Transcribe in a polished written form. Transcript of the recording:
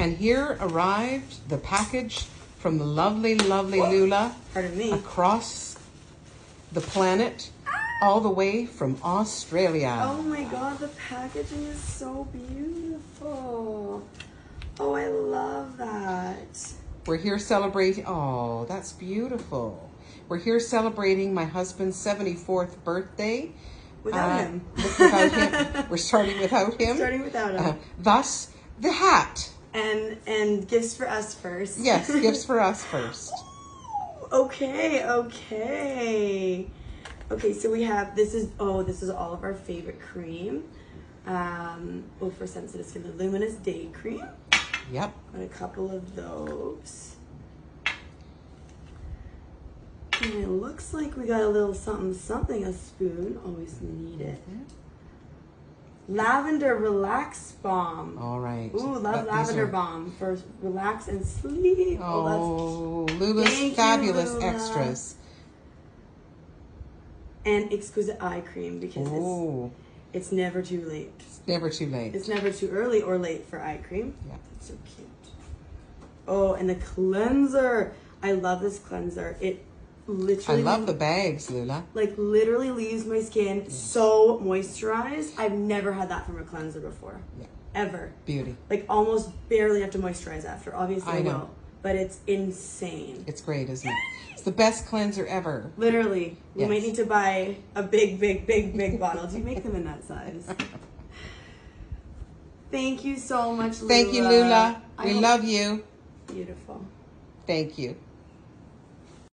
And here arrived the package from the lovely, lovely Lula. Pardon me. Across the planet, all the way from Australia. Oh my god, the packaging is so beautiful. Oh, I love that. We're here celebrating, oh, that's beautiful. We're here celebrating my husband's 74th birthday. Without him. Without him. We're starting without him. Starting without him. Thus, the hat. And gifts for us first. Yes, gifts for us first. Okay. Okay, so we have, this is all of our favorite cream. For sensitive skin, the Luminous Day Cream. Yep. Got a couple of those. And it looks like we got a little something, a spoon. Always need it. Lavender Relax Balm. All right. Ooh, love lavender balm for relax and sleep. Oh, Lula's fabulous extras. And exquisite eye cream because it's never too late. It's never too late. It's never too early or late for eye cream. Yeah. It's so cute. Oh, and the cleanser. I love this cleanser. It literally... I love the bags, Lula. Like, literally leaves my skin so moisturized. I've never had that from a cleanser before. Yeah. Ever. Beauty. Like, almost barely have to moisturize after. Obviously, I know. will. But it's insane. It's great, isn't it? It's the best cleanser ever. Literally. We Yes. might need to buy a big bottle. Do you make them in that size? Thank you so much, Lula. Thank you, Lula. We love you. Beautiful. Thank you.